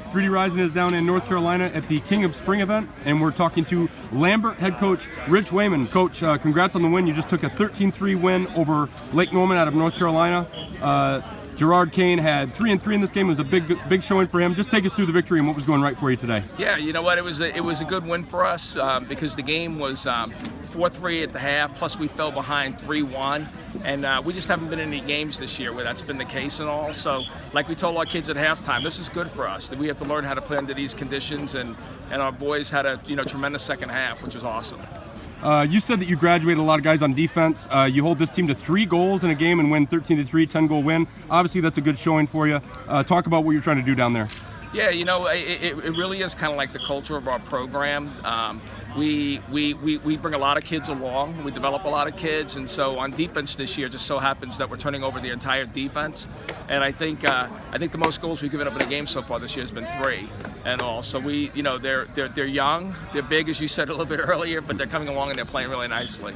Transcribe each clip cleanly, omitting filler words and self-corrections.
3D Rising is down in North Carolina at the King of Spring event, and we're talking to Lambert head coach Rich Wehman. Coach, congrats on the win. You just took a 13-3 win over Lake Norman out of North Carolina. Gerard Kane had 3-3 in this game. It was a big showing for him. Just take us through the victory and what was going right for you today. Yeah, you know what? It was a good win for us because the game was 4-3 at the half. Plus we fell behind 3-1, and we just haven't been in any games this year where that's been the case and all. So, like we told our kids at halftime, this is good for us. That we have to learn how to play under these conditions, and our boys had a tremendous second half, which was awesome. You said that you graduated a lot of guys on defense. You hold this team to 3 goals in a game and win 13-3, 10-goal win. Obviously, that's a good showing for you. Talk about what you're trying to do down there. Yeah, it really is kind of like the culture of our program. We bring a lot of kids along. We develop a lot of kids, and so on defense this year, just so happens that we're turning over the entire defense. And I think the most goals we've given up in a game so far this year has been 3, and all. So they're young, they're big, as you said a little bit earlier, but they're coming along and they're playing really nicely.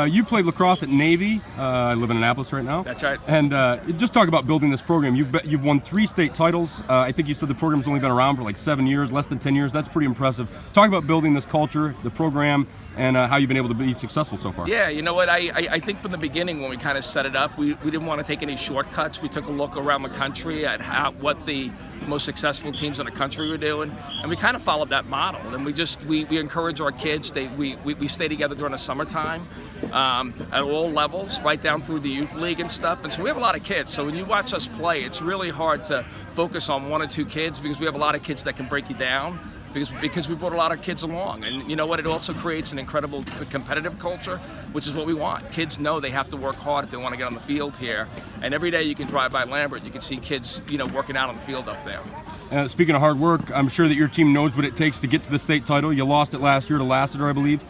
You played lacrosse at Navy. I live in Annapolis right now. That's right. And just talk about building this program. You've won 3 state titles. I think you said the program's only been around for like 7 years, less than 10 years. That's pretty impressive. Talk about building this culture, the program, and how you've been able to be successful so far. Yeah, you know what, I think from the beginning when we kind of set it up, we didn't want to take any shortcuts. We took a look around the country at what the most successful teams in the country were doing, and we kind of followed that model. And we encourage our kids. We stay together during the summertime at all levels, right down through the youth league and stuff. And so we have a lot of kids. So when you watch us play, it's really hard to focus on 1 or 2 kids because we have a lot of kids that can break you down. Because we brought a lot of kids along, and you know what? It also creates an incredible competitive culture, which is what we want. Kids know they have to work hard if they want to get on the field here, and every day you can drive by Lambert, you can see kids, working out on the field up there. Speaking of hard work, I'm sure that your team knows what it takes to get to the state title. You lost it last year to Lassiter, I believe.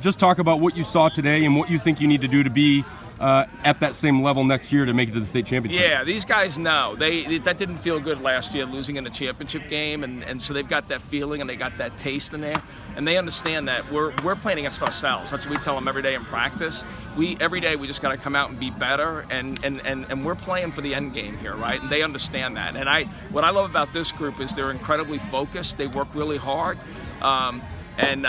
Just talk about what you saw today and what you think you need to do to be at that same level next year to make it to the state championship. Yeah, these guys know. That didn't feel good last year, losing in the championship game, and so they've got that feeling and they got that taste in there, and they understand that we're playing against ourselves. That's what we tell them every day in practice. Every day we just got to come out and be better, and we're playing for the end game here, right? And they understand that. And what I love about this group is they're incredibly focused. They work really hard. And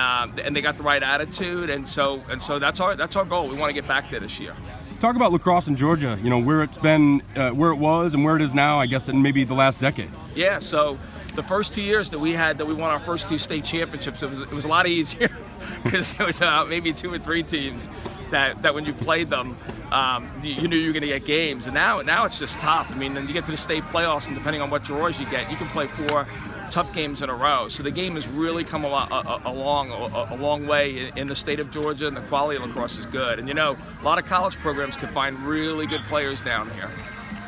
they got the right attitude, and so that's our goal. We want to get back there this year. Talk about lacrosse in Georgia. Where it's been, where it was, and where it is now. I guess in maybe the last decade. Yeah. So the first 2 years that we won our first 2 state championships, it was a lot easier because there was maybe 2 or 3 teams that when you played them, you knew you were going to get games. And now it's just tough. I mean, then you get to the state playoffs, and depending on what draws you get, you can play 4 tough games in a row. So the game has really come a long way in the state of Georgia, and the quality of lacrosse is good. And a lot of college programs can find really good players down here.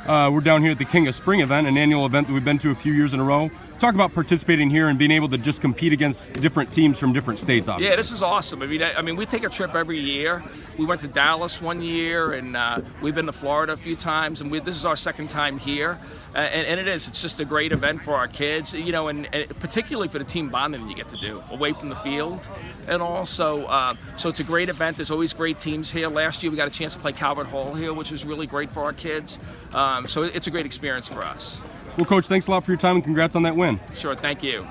We're down here at the King of Spring event, an annual event that we've been to a few years in a row. Talk about participating here and being able to just compete against different teams from different states, obviously. Yeah, this is awesome. I mean, we take a trip every year. We went to Dallas one year, and we've been to Florida a few times, and this is our second time here. And it's just a great event for our kids, and particularly for the team bonding that you get to do away from the field. And also, so it's a great event. There's always great teams here. Last year we got a chance to play Calvert Hall here, which was really great for our kids. So it's a great experience for us. Well, Coach, thanks a lot for your time and congrats on that win. Sure, thank you.